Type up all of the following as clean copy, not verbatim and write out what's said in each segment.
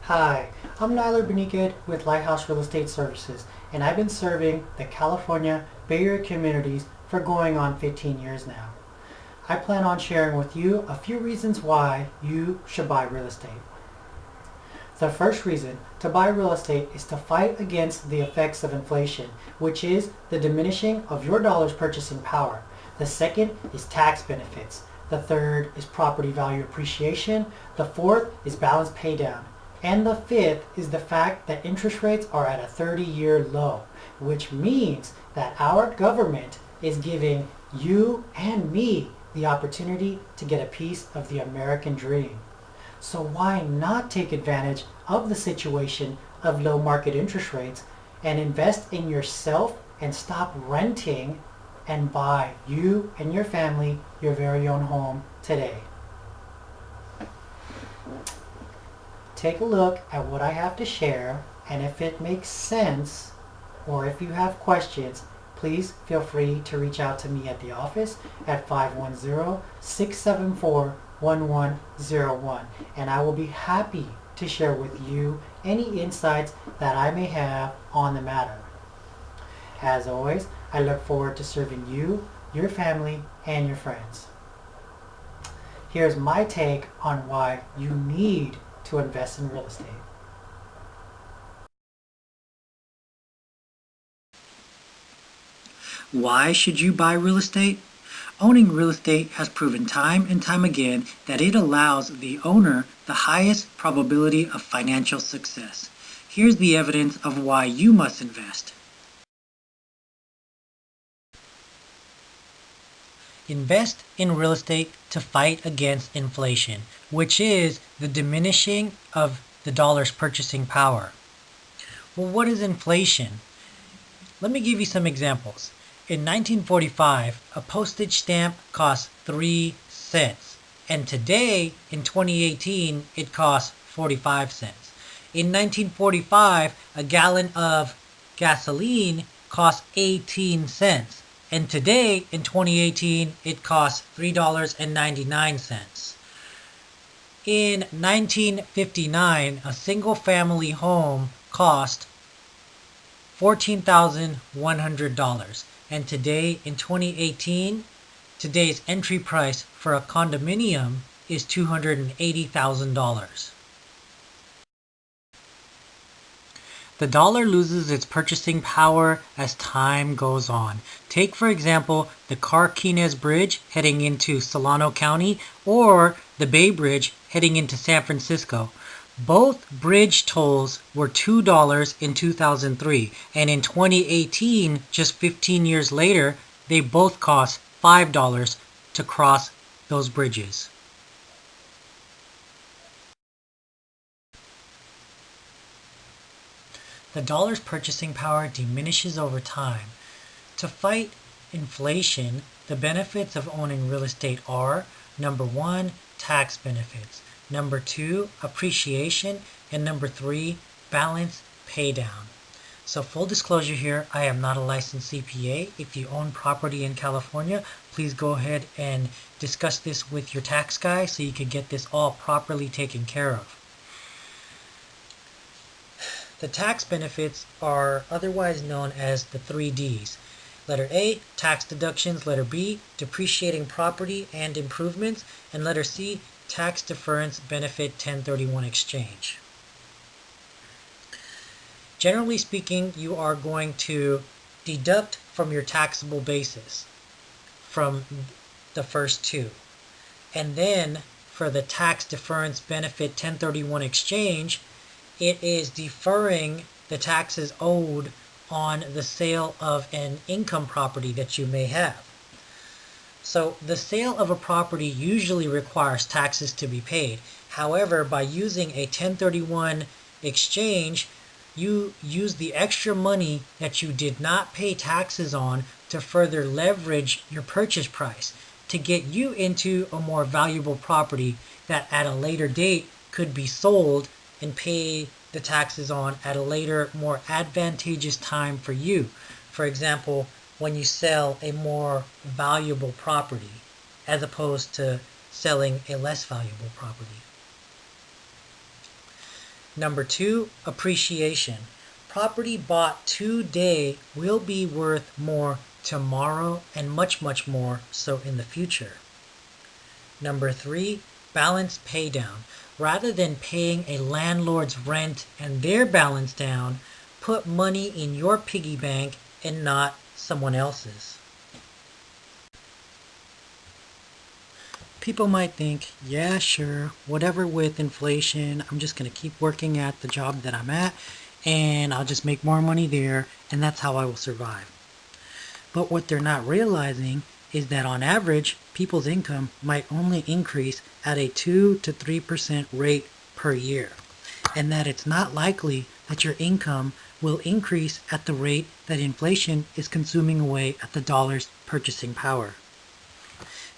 Hi, I'm Nyler Baniqued with Lighthouse Real Estate Services, and I've been serving the California Bay Area communities for going on 15 years now. I plan on sharing with you a few reasons why you should buy real estate. The first reason to buy real estate is to fight against the effects of inflation, which is the diminishing of your dollar's purchasing power. The second is tax benefits. The third is property value appreciation. The fourth is balance pay down. And the fifth is the fact that interest rates are at a 30-year low, which means that our government is giving you and me the opportunity to get a piece of the American dream. So why not take advantage of the situation of low market interest rates and invest in yourself and stop renting and buy you and your family your very own home today? Take a look at what I have to share, and if it makes sense or if you have questions, please feel free to reach out to me at the office at 510-674-1101, and I will be happy to share with you any insights that I may have on the matter. As always, I look forward to serving you, your family, and your friends. Here's my take on why you need to invest in real estate. Why should you buy real estate? Owning real estate has proven time and time again that it allows the owner the highest probability of financial success. Here's the evidence of why you must invest. Invest in real estate to fight against inflation, which is the diminishing of the dollar's purchasing power. Well, what is inflation? Let me give you some examples. In 1945, a postage stamp cost 3 cents, and today, in 2018, it costs 45 cents. In 1945, a gallon of gasoline cost 18 cents, and today, in 2018, it costs $3.99. In 1959, a single-family home cost $14,100. And today, in 2018, today's entry price for a condominium is $280,000. The dollar loses its purchasing power as time goes on. Take, for example, the Carquinez Bridge heading into Solano County or the Bay Bridge heading into San Francisco. Both bridge tolls were $2 in 2003, and in 2018, just 15 years later, they both cost $5 to cross those bridges. The dollar's purchasing power diminishes over time. To fight inflation, the benefits of owning real estate are: number one, tax benefits; number two, appreciation; and number three, balance pay down. So full disclosure here, I am not a licensed CPA. If you own property in California, please go ahead and discuss this with your tax guy so you can get this all properly taken care of. The tax benefits are otherwise known as the 3 Ds. Letter A, tax deductions; letter B, depreciating property and improvements; and letter C, tax deference benefit 1031 exchange. Generally speaking, you are going to deduct from your taxable basis from the first two. And then for the tax deference benefit 1031 exchange, it is deferring the taxes owed on the sale of an income property that you may have. So the sale of a property usually requires taxes to be paid. However, by using a 1031 exchange, you use the extra money that you did not pay taxes on to further leverage your purchase price to get you into a more valuable property that at a later date could be sold and pay the taxes on at a later, more advantageous time for you. For example, when you sell a more valuable property as opposed to selling a less valuable property. Number 2, appreciation. Property bought today will be worth more tomorrow and much, much more so in the future. Number 3, balance pay down. Rather than paying a landlord's rent and their balance down, put money in your piggy bank and not someone else's. People might think, yeah, sure, whatever with inflation, I'm just going to keep working at the job that I'm at and I'll just make more money there and that's how I will survive. But what they're not realizing is that on average, people's income might only increase at a 2 to 3% rate per year, and that it's not likely that your income will increase at the rate that inflation is consuming away at the dollar's purchasing power.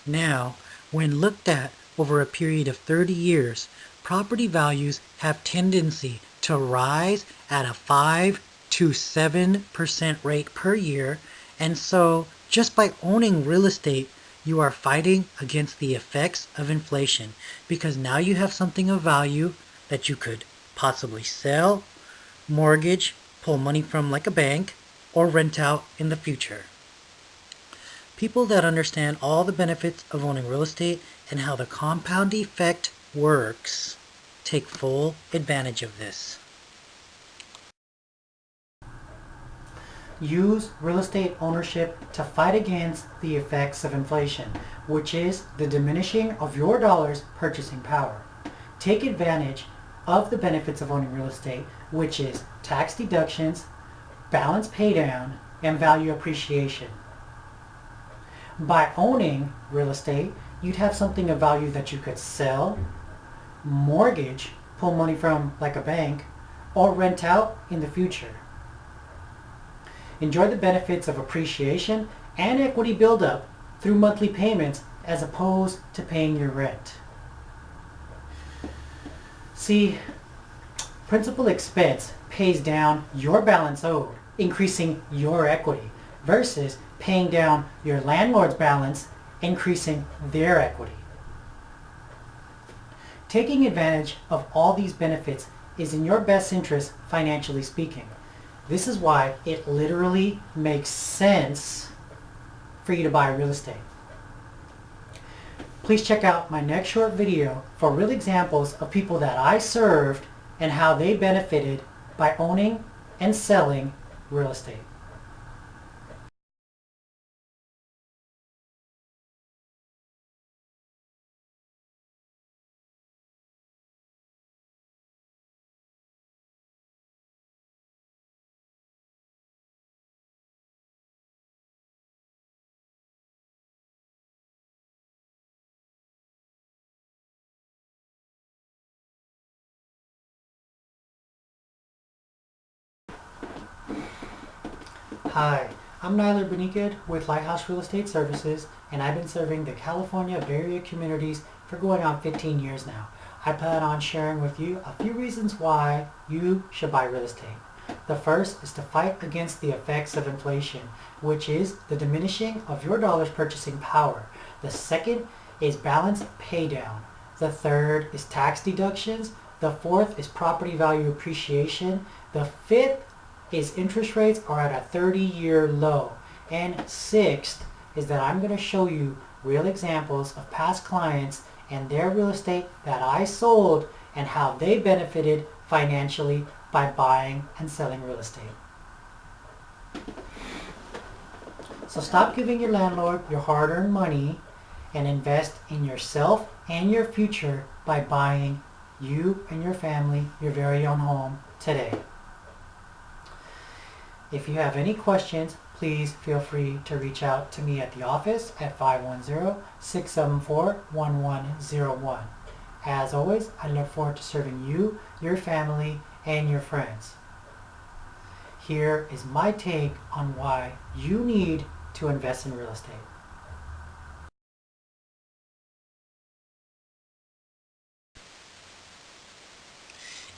Now, when looked at over a period of 30 years, property values have tendency to rise at a 5 to 7% rate per year, and so just by owning real estate, you are fighting against the effects of inflation because now you have something of value that you could possibly sell, mortgage, pull money from like a bank, or rent out in the future. People that understand all the benefits of owning real estate and how the compound effect works take full advantage of this. Use real estate ownership to fight against the effects of inflation, which is the diminishing of your dollar's purchasing power. Take advantage of the benefits of owning real estate, which is tax deductions, balance pay down, and value appreciation. By owning real estate, you'd have something of value that you could sell, mortgage, pull money from like a bank, or rent out in the future. Enjoy the benefits of appreciation and equity buildup through monthly payments as opposed to paying your rent. See, principal expense pays down your balance owed, increasing your equity, versus paying down your landlord's balance, increasing their equity. Taking advantage of all these benefits is in your best interest financially speaking. This is why it literally makes sense for you to buy real estate. Please check out my next short video for real examples of people that I served and how they benefited by owning and selling real estate. Hi, I'm Nyler Baniqued with Lighthouse Real Estate Services, and I've been serving the California Bay Area communities for going on 15 years now. I plan on sharing with you a few reasons why you should buy real estate. The first is to fight against the effects of inflation, which is the diminishing of your dollar's purchasing power. The second is balance pay down. The third is tax deductions. The fourth is property value appreciation. The fifth is interest rates are at a 30-year low. And sixth is that I'm going to show you real examples of past clients and their real estate that I sold and how they benefited financially by buying and selling real estate. So stop giving your landlord your hard-earned money and invest in yourself and your future by buying you and your family your very own home today. If you have any questions, please feel free to reach out to me at the office at 510-674-1101. As always, I look forward to serving you, your family, and your friends. Here is my take on why you need to invest in real estate.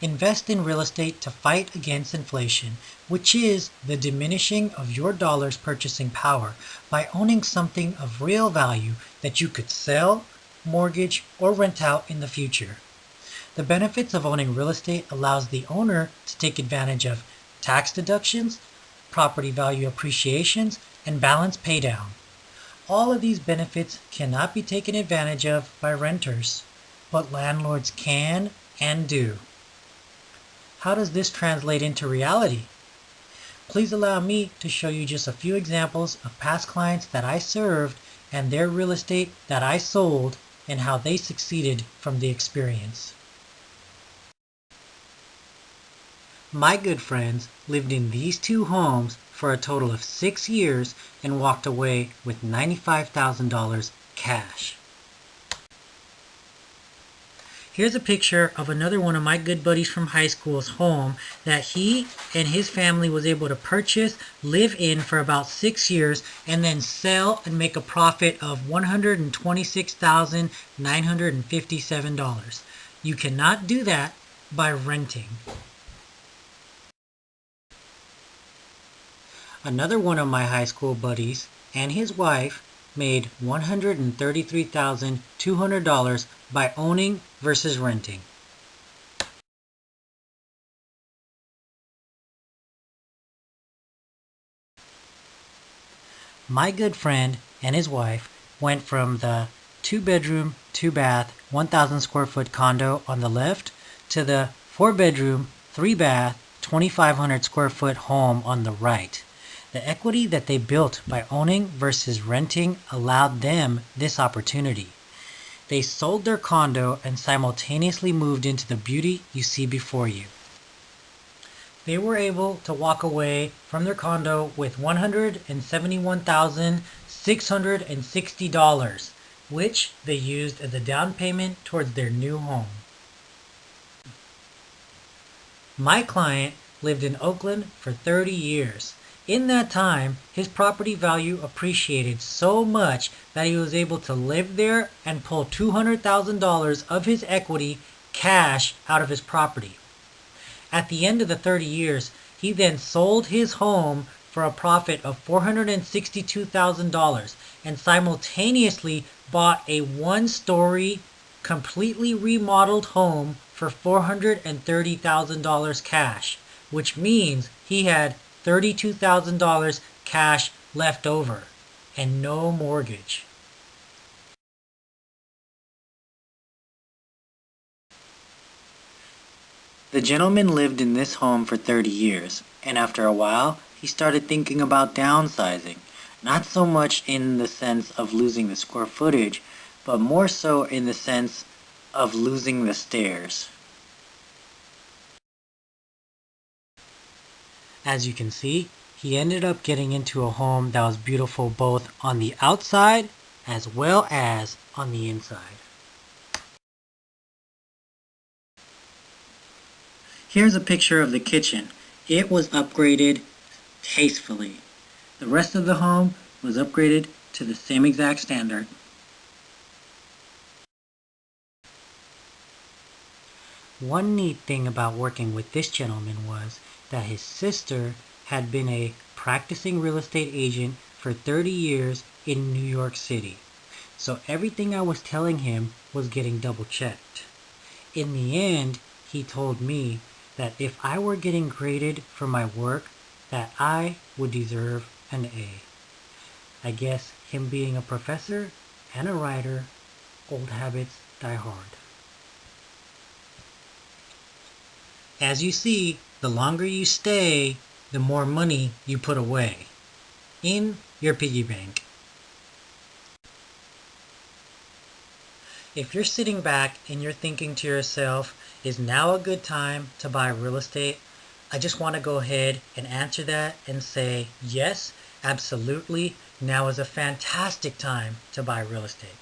Invest in real estate to fight against inflation, which is the diminishing of your dollar's purchasing power by owning something of real value that you could sell, mortgage, or rent out in the future. The benefits of owning real estate allows the owner to take advantage of tax deductions, property value appreciations, and balance paydown. All of these benefits cannot be taken advantage of by renters, but landlords can and do. How does this translate into reality? Please allow me to show you just a few examples of past clients that I served and their real estate that I sold and how they succeeded from the experience. My good friends lived in these two homes for a total of 6 years and walked away with $95,000 cash. Here's a picture of another one of my good buddies from high school's home that he and his family was able to purchase, live in for about 6 years, and then sell and make a profit of $126,957. You cannot do that by renting. Another one of my high school buddies and his wife made $133,200 by owning versus renting. My good friend and his wife went from the 2-bedroom, 2-bath, 1,000 square foot condo on the left to the 4-bedroom, 3-bath, 2,500 square foot home on the right. The equity that they built by owning versus renting allowed them this opportunity. They sold their condo and simultaneously moved into the beauty you see before you. They were able to walk away from their condo with $171,660, which they used as a down payment towards their new home. My client lived in Oakland for 30 years. In that time, his property value appreciated so much that he was able to live there and pull $200,000 of his equity cash out of his property. At the end of the 30 years, he then sold his home for a profit of $462,000 and simultaneously bought a 1-story, completely remodeled home for $430,000 cash, which means he had $32,000 cash left over and no mortgage. The gentleman lived in this home for 30 years, and after a while, he started thinking about downsizing. Not so much in the sense of losing the square footage, but more so in the sense of losing the stairs. As you can see, he ended up getting into a home that was beautiful both on the outside as well as on the inside. Here's a picture of the kitchen. It was upgraded tastefully. The rest of the home was upgraded to the same exact standard. One neat thing about working with this gentleman was that his sister had been a practicing real estate agent for 30 years in New York City. So everything I was telling him was getting double checked. In the end, he told me that if I were getting graded for my work, that I would deserve an A. I guess him being a professor and a writer, old habits die hard. As you see, the longer you stay, the more money you put away in your piggy bank. If you're sitting back and you're thinking to yourself, is now a good time to buy real estate? I just want to go ahead and answer that and say, yes, absolutely, now is a fantastic time to buy real estate.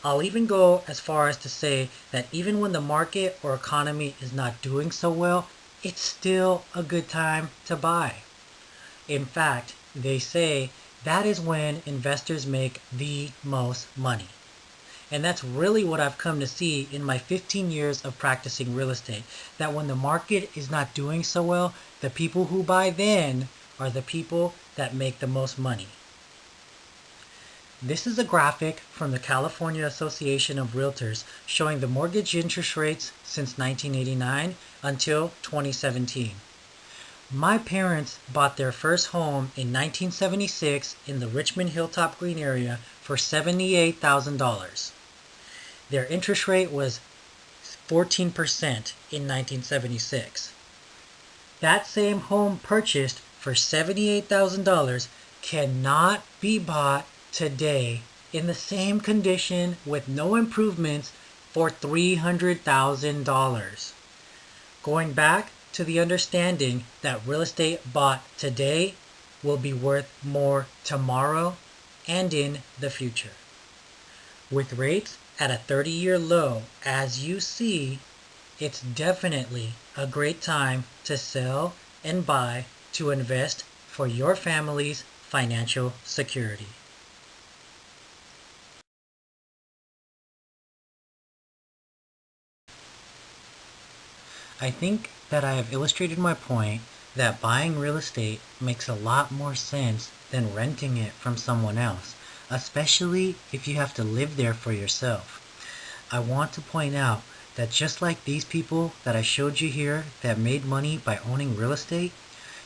I'll even go as far as to say that even when the market or economy is not doing so well, it's still a good time to buy. In fact, they say that is when investors make the most money. And that's really what I've come to see in my 15 years of practicing real estate. That when the market is not doing so well, the people who buy then are the people that make the most money. This is a graphic from the California Association of Realtors showing the mortgage interest rates since 1989 until 2017. My parents bought their first home in 1976 in the Richmond Hilltop Green area for $78,000. Their interest rate was 14% in 1976. That same home purchased for $78,000 cannot be bought today in the same condition with no improvements for $300,000. Going back to the understanding that real estate bought today will be worth more tomorrow and in the future. With rates at a 30-year low, as you see, it's definitely a great time to sell and buy to invest for your family's financial security. I think that I have illustrated my point that buying real estate makes a lot more sense than renting it from someone else, especially if you have to live there for yourself. I want to point out that just like these people that I showed you here that made money by owning real estate,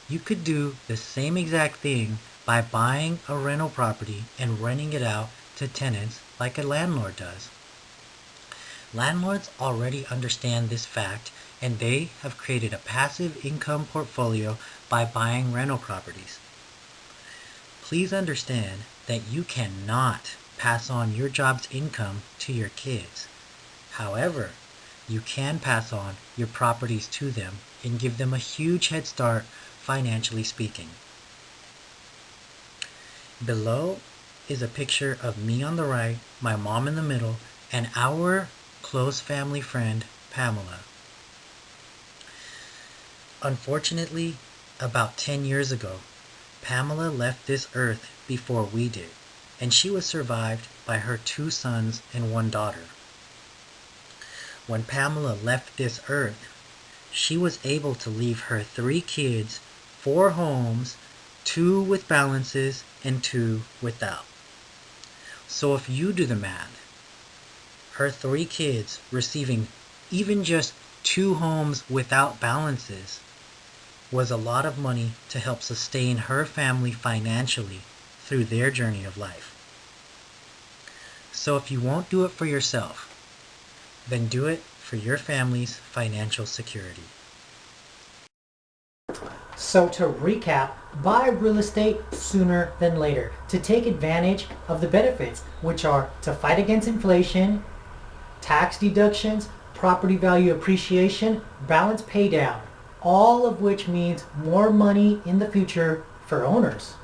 you could do the same exact thing by buying a rental property and renting it out to tenants like a landlord does. Landlords already understand this fact, and they have created a passive income portfolio by buying rental properties. Please understand that you cannot pass on your job's income to your kids. However, you can pass on your properties to them and give them a huge head start financially speaking. Below is a picture of me on the right, my mom in the middle, and our close family friend, Pamela. Unfortunately, about 10 years ago, Pamela left this earth before we did, and she was survived by her 2 sons and 1 daughter. When Pamela left this earth, she was able to leave her 3 kids, 4 homes, 2 with balances and 2 without. So if you do the math, her 3 kids receiving even just 2 homes without balances was a lot of money to help sustain her family financially through their journey of life. So if you won't do it for yourself, then do it for your family's financial security. So to recap, buy real estate sooner than later to take advantage of the benefits, which are to fight against inflation, tax deductions, property value appreciation, balance pay down, all of which means more money in the future for owners.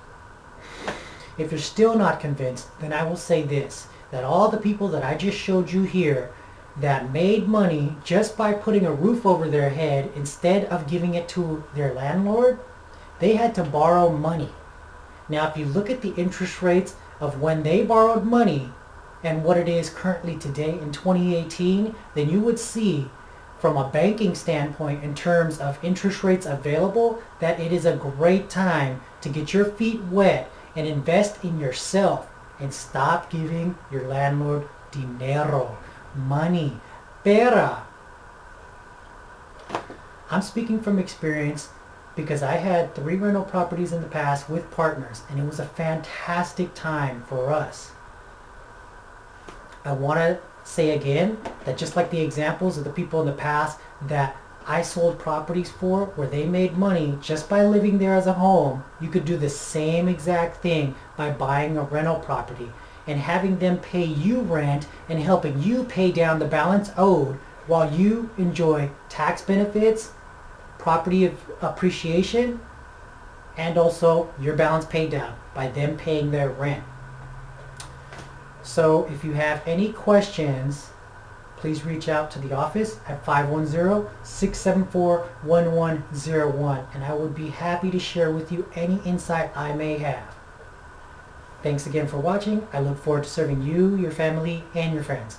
If you're still not convinced, then I will say this, that all the people that I just showed you here that made money just by putting a roof over their head instead of giving it to their landlord, they had to borrow money. Now if you look at the interest rates of when they borrowed money and what it is currently today in 2018, then you would see from a banking standpoint in terms of interest rates available that it is a great time to get your feet wet and invest in yourself and stop giving your landlord dinero, money, pera. I'm speaking from experience because I had 3 rental properties in the past with partners and it was a fantastic time for us. I want to say again that just like the examples of the people in the past that I sold properties for where they made money just by living there as a home, you could do the same exact thing by buying a rental property and having them pay you rent and helping you pay down the balance owed while you enjoy tax benefits, property appreciation, and also your balance paid down by them paying their rent. So if you have any questions, please reach out to the office at 510-674-1101 and I would be happy to share with you any insight I may have. Thanks again for watching. I look forward to serving you, your family, and your friends.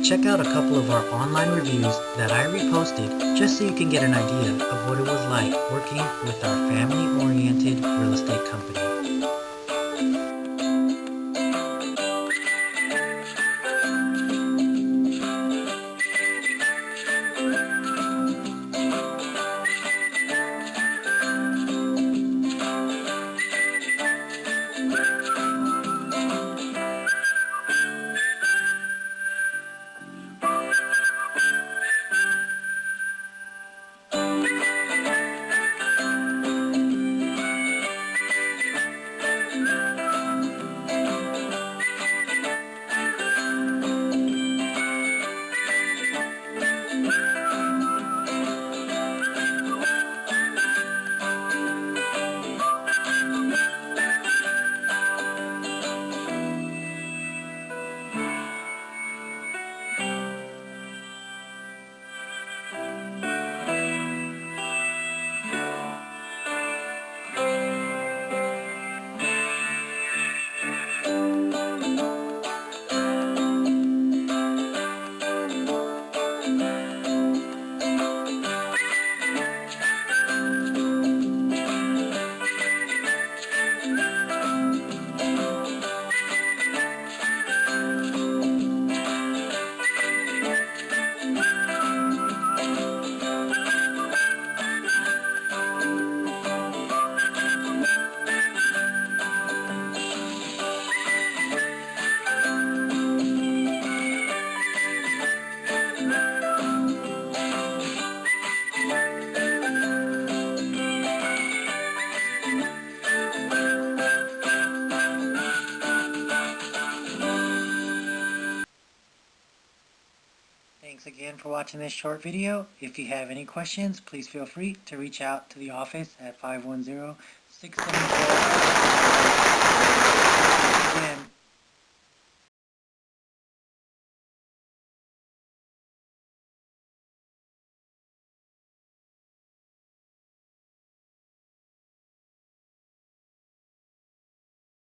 check out a couple of our online reviews that I reposted just so you can get an idea of what it was like working with our family-oriented real estate company. Thanks again for watching this short video. If you have any questions, please feel free to reach out to the office at 510-674